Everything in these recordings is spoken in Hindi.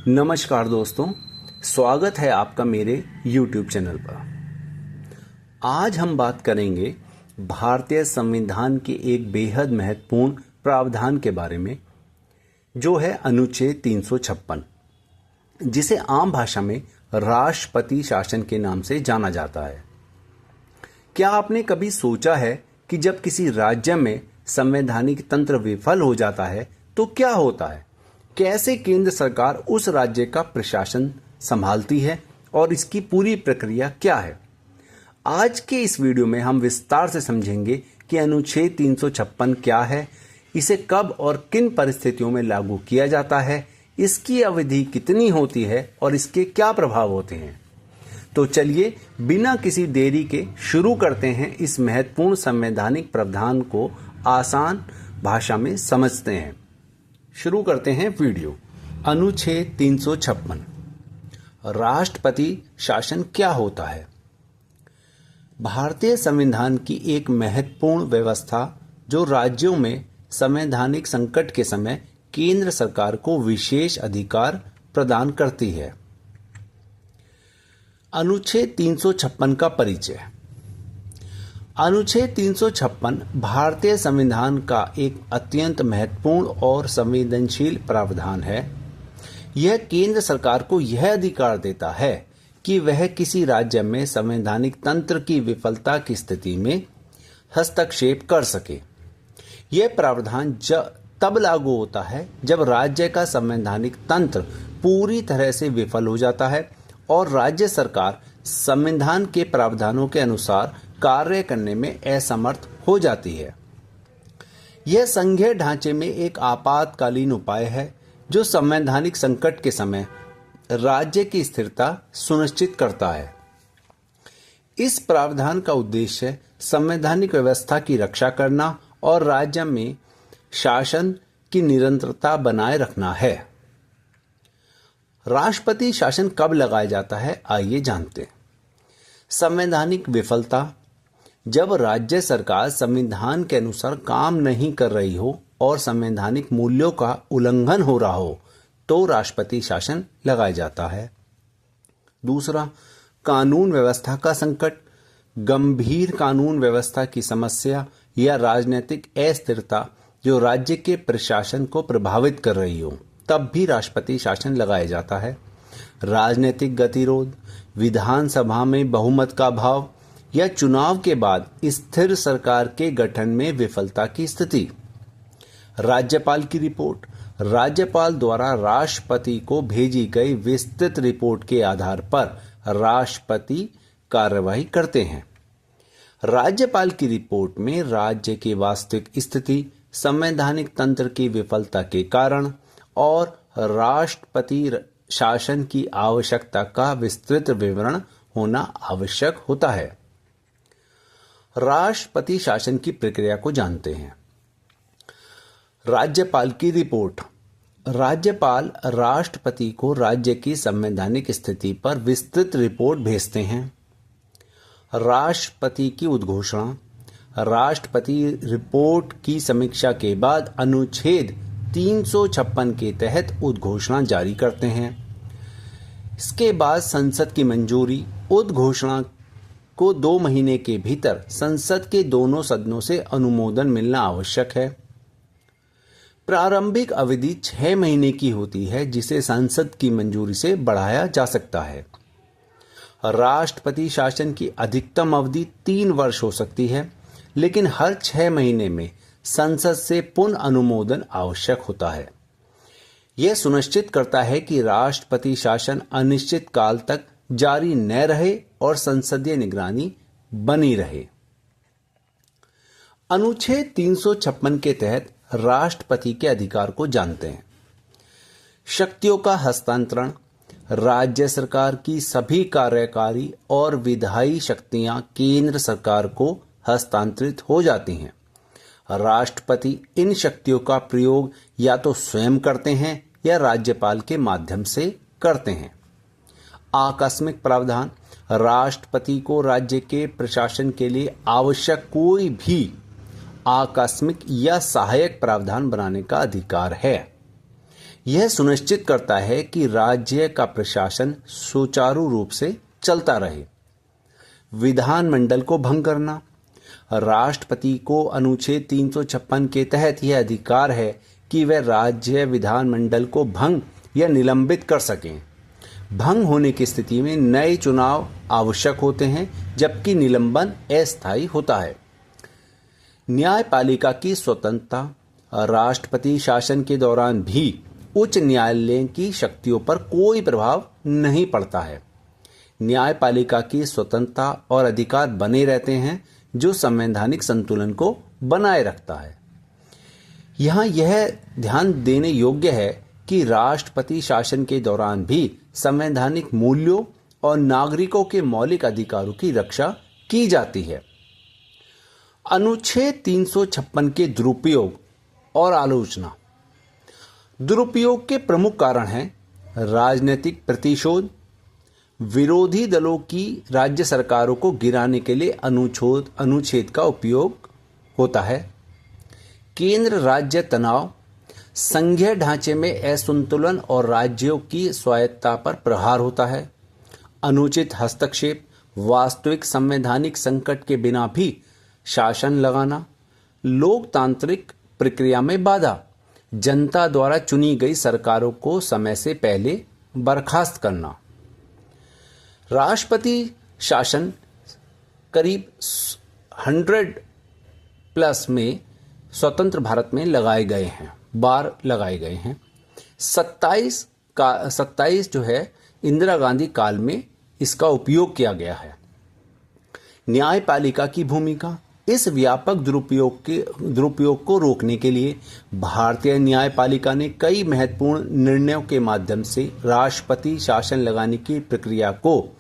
नमस्कार दोस्तों, स्वागत है आपका मेरे YouTube चैनल पर। आज हम बात करेंगे भारतीय संविधान के एक बेहद महत्वपूर्ण प्रावधान के बारे में, जो है अनुच्छेद 356, जिसे आम भाषा में राष्ट्रपति शासन के नाम से जाना जाता है। क्या आपने कभी सोचा है कि जब किसी राज्य में संवैधानिक तंत्र विफल हो जाता है तो क्या होता है? कैसे केंद्र सरकार उस राज्य का प्रशासन संभालती है और इसकी पूरी प्रक्रिया क्या है? आज के इस वीडियो में हम विस्तार से समझेंगे कि अनुच्छेद 356 क्या है, इसे कब और किन परिस्थितियों में लागू किया जाता है, इसकी अवधि कितनी होती है और इसके क्या प्रभाव होते हैं। तो चलिए बिना किसी देरी के शुरू करते हैं इस महत्वपूर्ण संवैधानिक प्रावधान को आसान भाषा में समझते हैं। शुरू करते हैं वीडियो। अनुच्छेद 356, राष्ट्रपति शासन क्या होता है? भारतीय संविधान की एक महत्वपूर्ण व्यवस्था जो राज्यों में संवैधानिक संकट के समय केंद्र सरकार को विशेष अधिकार प्रदान करती है। अनुच्छेद 356 का परिचय। अनुच्छेद 356 भारतीय संविधान का एक अत्यंत महत्वपूर्ण और संवेदनशील प्रावधान है। यह केंद्र सरकार को यह अधिकार देता है कि वह किसी राज्य में संवैधानिक तंत्र की विफलता की स्थिति में हस्तक्षेप कर सके। यह प्रावधान तब लागू होता है जब राज्य का संवैधानिक तंत्र पूरी तरह से विफल हो जाता है और राज्य सरकार संविधान के प्रावधानों के अनुसार कार्य करने में असमर्थ हो जाती है। यह संघीय ढांचे में एक आपातकालीन उपाय है जो संवैधानिक संकट के समय राज्य की स्थिरता सुनिश्चित करता है। इस प्रावधान का उद्देश्य संवैधानिक व्यवस्था की रक्षा करना और राज्य में शासन की निरंतरता बनाए रखना है। राष्ट्रपति शासन कब लगाया जाता है, आइए जानते हैं। संवैधानिक विफलता: जब राज्य सरकार संविधान के अनुसार काम नहीं कर रही हो और संवैधानिक मूल्यों का उल्लंघन हो रहा हो तो राष्ट्रपति शासन लगाया जाता है। दूसरा, कानून व्यवस्था का संकट: गंभीर कानून व्यवस्था की समस्या या राजनीतिक अस्थिरता जो राज्य के प्रशासन को प्रभावित कर रही हो, तब भी राष्ट्रपति शासन लगाया जाता है। राजनीतिक गतिरोध: विधानसभा में बहुमत का अभाव या चुनाव के बाद स्थिर सरकार के गठन में विफलता की स्थिति। राज्यपाल की रिपोर्ट: राज्यपाल द्वारा राष्ट्रपति को भेजी गई विस्तृत रिपोर्ट के आधार पर राष्ट्रपति कार्यवाही करते हैं। राज्यपाल की रिपोर्ट में राज्य की वास्तविक स्थिति, संवैधानिक तंत्र की विफलता के कारण और राष्ट्रपति शासन की आवश्यकता का विस्तृत विवरण होना आवश्यक होता है। राष्ट्रपति शासन की प्रक्रिया को जानते हैं। राज्यपाल की रिपोर्ट: राज्यपाल राष्ट्रपति को राज्य की संवैधानिक स्थिति पर विस्तृत रिपोर्ट भेजते हैं। राष्ट्रपति की उद्घोषणा: राष्ट्रपति रिपोर्ट की समीक्षा के बाद अनुच्छेद 356 के तहत उद्घोषणा जारी करते हैं। इसके बाद संसद की मंजूरी: उद्घोषणा को 2 महीने के भीतर संसद के दोनों सदनों से अनुमोदन मिलना आवश्यक है। प्रारंभिक अवधि 6 महीने की होती है, जिसे संसद की मंजूरी से बढ़ाया जा सकता है। राष्ट्रपति शासन की अधिकतम अवधि 3 वर्ष हो सकती है, लेकिन हर 6 महीने में संसद से पुनः अनुमोदन आवश्यक होता है। यह सुनिश्चित करता है कि राष्ट्रपति शासन अनिश्चित काल तक जारी न रहे और संसदीय निगरानी बनी रहे। अनुच्छेद 356 के तहत राष्ट्रपति के अधिकार को जानते हैं। शक्तियों का हस्तांतरण: राज्य सरकार की सभी कार्यकारी और विधायी शक्तियां केंद्र सरकार को हस्तांतरित हो जाती हैं। राष्ट्रपति इन शक्तियों का प्रयोग या तो स्वयं करते हैं या राज्यपाल के माध्यम से करते हैं। आकस्मिक प्रावधान: राष्ट्रपति को राज्य के प्रशासन के लिए आवश्यक कोई भी आकस्मिक या सहायक प्रावधान बनाने का अधिकार है। यह सुनिश्चित करता है कि राज्य का प्रशासन सुचारू रूप से चलता रहे। विधानमंडल को भंग करना। राष्ट्रपति को अनुच्छेद 356 के तहत यह अधिकार है कि वह राज्य विधानमंडल को भंग या निलंबित कर सकें। भंग होने की स्थिति में नए चुनाव आवश्यक होते हैं, जबकि निलंबन अस्थायी होता है। न्यायपालिका की स्वतंत्रता। राष्ट्रपति शासन के दौरान भी उच्च न्यायालय की शक्तियों पर कोई प्रभाव नहीं पड़ता है। न्यायपालिका की स्वतंत्रता और अधिकार बने रहते हैं, जो संवैधानिक संतुलन को बनाए रखता है। यहाँ यह ध्यान देने योग्य है कि राष्ट्रपति शासन के दौरान भी संवैधानिक मूल्यों और नागरिकों के मौलिक अधिकारों की रक्षा की जाती है। अनुच्छेद 356 के दुरुपयोग और आलोचना। दुरुपयोग के प्रमुख कारण हैं राजनीतिक प्रतिशोध, विरोधी दलों की राज्य सरकारों को गिराने के लिए अनुच्छेद का उपयोग होता है, केंद्र राज्य तनाव, संघीय ढांचे में असंतुलन और राज्यों की स्वायत्तता पर प्रहार होता है, अनुचित हस्तक्षेप, वास्तविक संवैधानिक संकट के बिना भी शासन लगाना, लोकतांत्रिक प्रक्रिया में बाधा, जनता द्वारा चुनी गई सरकारों को समय से पहले बर्खास्त करना। राष्ट्रपति शासन करीब 100+ में स्वतंत्र भारत में लगाए गए हैं, 27 जो है इंदिरा गांधी काल में इसका उपयोग किया गया है। न्यायपालिका की भूमिका। इस व्यापक दुरुपयोग को रोकने के लिए भारतीय न्यायपालिका ने कई महत्वपूर्ण निर्णयों के माध्यम से राष्ट्रपति शासन लगाने की प्रक्रिया को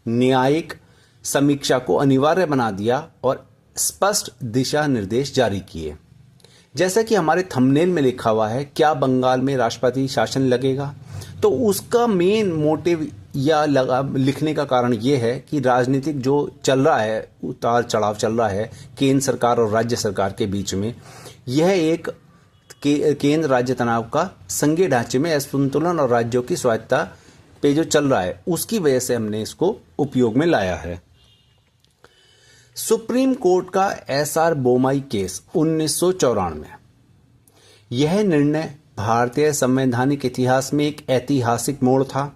न्यायिक समीक्षा को अनिवार्य बना दिया और स्पष्ट दिशा निर्देश जारी किए। जैसा कि हमारे थंबनेल में लिखा हुआ है, क्या बंगाल में राष्ट्रपति शासन लगेगा, तो उसका मेन मोटिव या लिखने का कारण ये है कि राजनीतिक जो चल रहा है, उतार चढ़ाव चल रहा है केंद्र सरकार और राज्य सरकार के बीच में, यह एक केंद्र राज्य तनाव का संघीय ढांचे में असंतुलन और राज्यों की स्वायत्तता पे जो चल रहा है, उसकी वजह से हमने इसको उपयोग में लाया है। सुप्रीम कोर्ट का SR बोमई केस 1994। यह निर्णय भारतीय संवैधानिक इतिहास में एक ऐतिहासिक मोड़ था।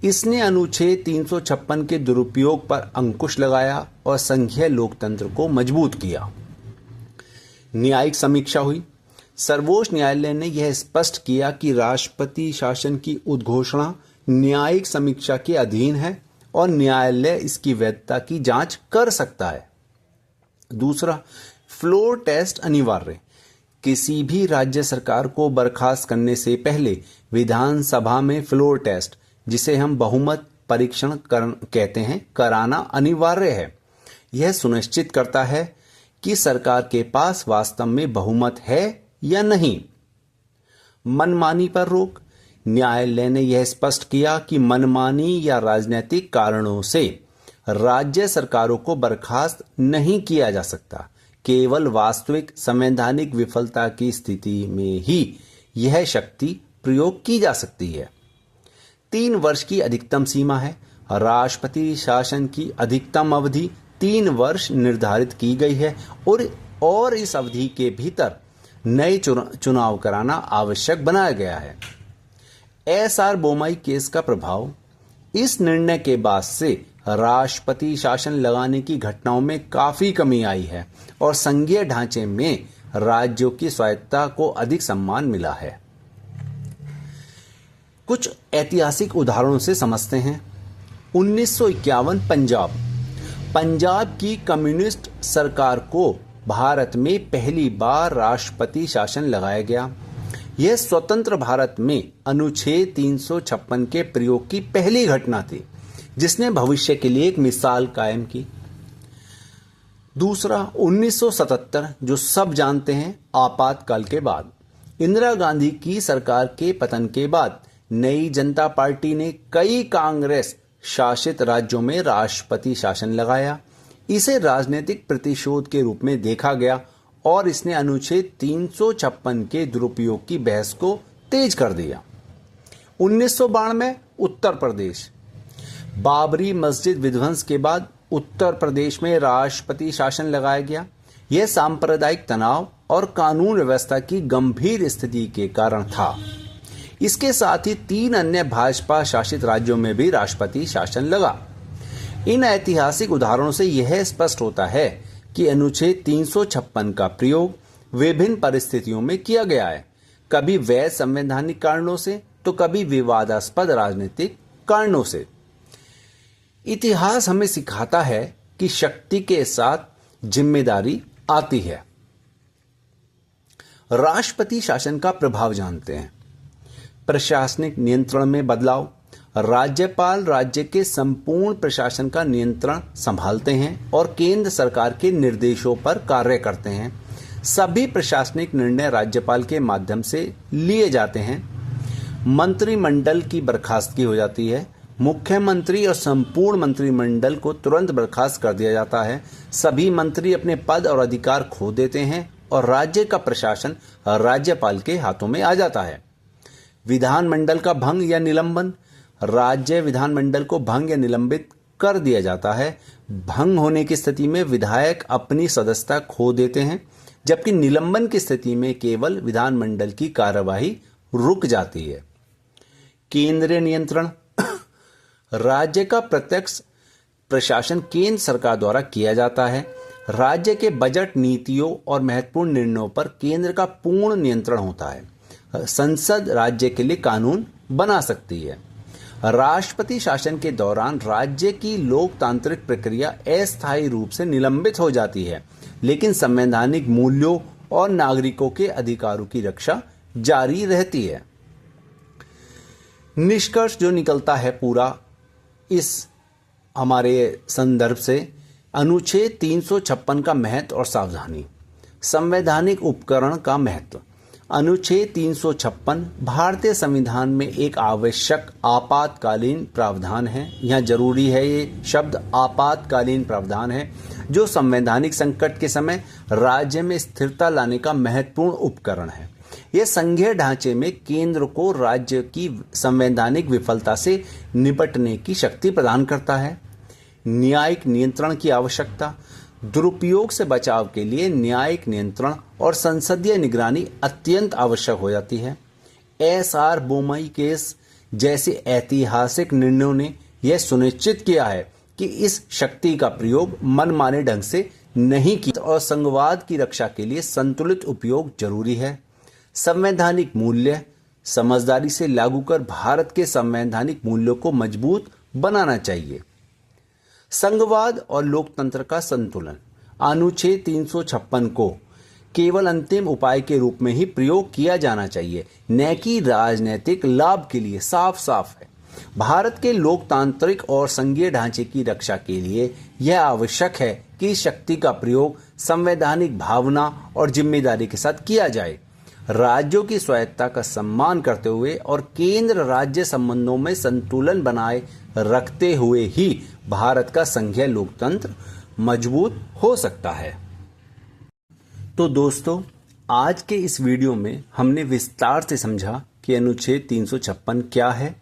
इसने अनुच्छेद 356 के दुरुपयोग पर अंकुश लगाया और संघीय लोकतंत्र को मजबूत किया। न्यायिक समीक्षा हुई। सर्वोच्च न्यायालय ने यह स्पष्ट किया कि राष्ट्रपति शासन की उद्घोषणा न्यायिक समीक्षा के अधीन है और न्यायालय इसकी वैधता की जांच कर सकता है। दूसरा, फ्लोर टेस्ट अनिवार्य। किसी भी राज्य सरकार को बर्खास्त करने से पहले विधानसभा में फ्लोर टेस्ट, जिसे हम बहुमत परीक्षण कहते हैं, कराना अनिवार्य है। यह सुनिश्चित करता है कि सरकार के पास वास्तव में बहुमत है या नहीं। मनमानी पर रोक। न्यायालय ने यह स्पष्ट किया कि मनमानी या राजनीतिक कारणों से राज्य सरकारों को बर्खास्त नहीं किया जा सकता। केवल वास्तविक संवैधानिक विफलता की स्थिति में ही यह शक्ति प्रयोग की जा सकती है। 3 वर्ष की अधिकतम सीमा है। राष्ट्रपति शासन की अधिकतम अवधि 3 वर्ष निर्धारित की गई है और इस अवधि के भीतर नए चुनाव कराना आवश्यक बनाया गया है। SR बोमई केस का प्रभाव। इस निर्णय के बाद से राष्ट्रपति शासन लगाने की घटनाओं में काफी कमी आई है और संघीय ढांचे में राज्यों की स्वायत्तता को अधिक सम्मान मिला है। कुछ ऐतिहासिक उदाहरणों से समझते हैं। 1951 पंजाब की कम्युनिस्ट सरकार को भारत में पहली बार राष्ट्रपति शासन लगाया गया। यह स्वतंत्र भारत में अनुच्छेद 356 के प्रयोग की पहली घटना थी, जिसने भविष्य के लिए एक मिसाल कायम की। दूसरा, 1977, जो सब जानते हैं, आपातकाल के बाद इंदिरा गांधी की सरकार के पतन के बाद नई जनता पार्टी ने कई कांग्रेस शासित राज्यों में राष्ट्रपति शासन लगाया। इसे राजनीतिक प्रतिशोध के रूप में देखा गया और इसने अनुच्छेद 356 के दुरुपयोग की बहस को तेज कर दिया। 1992 में उत्तर प्रदेश, बाबरी मस्जिद विध्वंस के बाद उत्तर प्रदेश में राष्ट्रपति शासन लगाया गया। यह सांप्रदायिक तनाव और कानून व्यवस्था की गंभीर स्थिति के कारण था। इसके साथ ही 3 अन्य भाजपा शासित राज्यों में भी राष्ट्रपति शासन लगा। इन ऐतिहासिक उदाहरणों से यह स्पष्ट होता है कि अनुच्छेद 356 का प्रयोग विभिन्न परिस्थितियों में किया गया है, कभी वैध संवैधानिक कारणों से तो कभी विवादास्पद राजनीतिक कारणों से। इतिहास हमें सिखाता है कि शक्ति के साथ जिम्मेदारी आती है। राष्ट्रपति शासन का प्रभाव जानते हैं। प्रशासनिक नियंत्रण में बदलाव। राज्यपाल राज्य के संपूर्ण प्रशासन का नियंत्रण संभालते हैं और केंद्र सरकार के निर्देशों पर कार्य करते हैं। सभी प्रशासनिक निर्णय राज्यपाल के माध्यम से लिए जाते हैं। मंत्रिमंडल की बर्खास्तगी हो जाती है। मुख्यमंत्री और संपूर्ण मंत्रिमंडल को तुरंत बर्खास्त कर दिया जाता है। सभी मंत्री अपने पद और अधिकार खो देते हैं और राज्य का प्रशासन राज्यपाल के हाथों में आ जाता है। विधानमंडल का भंग या निलंबन। राज्य विधानमंडल को भंग या निलंबित कर दिया जाता है। भंग होने की स्थिति में विधायक अपनी सदस्यता खो देते हैं, जबकि निलंबन की स्थिति में केवल विधानमंडल की कार्यवाही रुक जाती है। केंद्रीय नियंत्रण। राज्य का प्रत्यक्ष प्रशासन केंद्र सरकार द्वारा किया जाता है। राज्य के बजट, नीतियों और महत्वपूर्ण निर्णयों पर केंद्र का पूर्ण नियंत्रण होता है। संसद राज्य के लिए कानून बना सकती है। राष्ट्रपति शासन के दौरान राज्य की लोकतांत्रिक प्रक्रिया अस्थायी रूप से निलंबित हो जाती है, लेकिन संवैधानिक मूल्यों और नागरिकों के अधिकारों की रक्षा जारी रहती है। निष्कर्ष जो निकलता है पूरा इस हमारे संदर्भ से, अनुच्छेद 356 का महत्व और सावधानी। संवैधानिक उपकरण का महत्व। अनुच्छेद 356 भारतीय संविधान में एक आवश्यक आपातकालीन प्रावधान है। यहाँ जरूरी है ये शब्द आपातकालीन प्रावधान है, जो संवैधानिक संकट के समय राज्य में स्थिरता लाने का महत्वपूर्ण उपकरण है। यह संघीय ढांचे में केंद्र को राज्य की संवैधानिक विफलता से निपटने की शक्ति प्रदान करता है। न्यायिक नियंत्रण की आवश्यकता। दुरुपयोग से बचाव के लिए न्यायिक नियंत्रण और संसदीय निगरानी अत्यंत आवश्यक हो जाती है। एसआर बोमई केस जैसे ऐतिहासिक निर्णयों ने यह सुनिश्चित किया है कि इस शक्ति का प्रयोग मनमाने ढंग से नहीं किया और संघवाद की रक्षा के लिए संतुलित उपयोग जरूरी है। संवैधानिक मूल्य समझदारी से लागू कर भारत के संवैधानिक मूल्यों को मजबूत बनाना चाहिए। संघवाद और लोकतंत्र का संतुलन। अनुच्छेद 356 को केवल अंतिम उपाय के रूप में ही प्रयोग किया जाना चाहिए, न कि राजनीतिक लाभ के लिए। साफ साफ है, भारत के लोकतांत्रिक और संघीय ढांचे की रक्षा के लिए यह आवश्यक है कि इस शक्ति का प्रयोग संवैधानिक भावना और जिम्मेदारी के साथ किया जाए। राज्यों की स्वायत्तता का सम्मान करते हुए और केंद्र राज्य संबंधों में संतुलन बनाए रखते हुए ही भारत का संघीय लोकतंत्र मजबूत हो सकता है। तो दोस्तों, आज के इस वीडियो में हमने विस्तार से समझा कि अनुच्छेद 356 क्या है,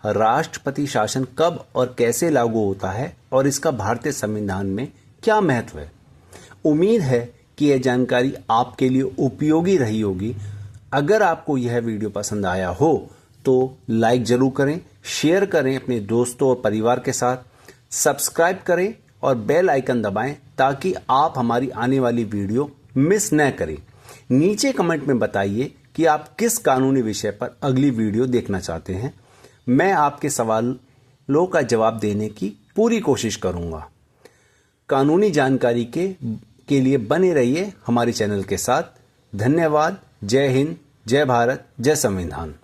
राष्ट्रपति शासन कब और कैसे लागू होता है और इसका भारतीय संविधान में क्या महत्व है। उम्मीद है कि यह जानकारी आपके लिए उपयोगी रही होगी। अगर आपको यह वीडियो पसंद आया हो तो लाइक जरूर करें, शेयर करें अपने दोस्तों और परिवार के साथ, सब्सक्राइब करें और बेल आइकन दबाएं ताकि आप हमारी आने वाली वीडियो मिस न करें। नीचे कमेंट में बताइए कि आप किस कानूनी विषय पर अगली वीडियो देखना चाहते हैं। मैं आपके सवालों का जवाब देने की पूरी कोशिश करूंगा। कानूनी जानकारी के लिए बने रहिए हमारे चैनल के साथ। धन्यवाद। जय हिंद, जय भारत, जय संविधान।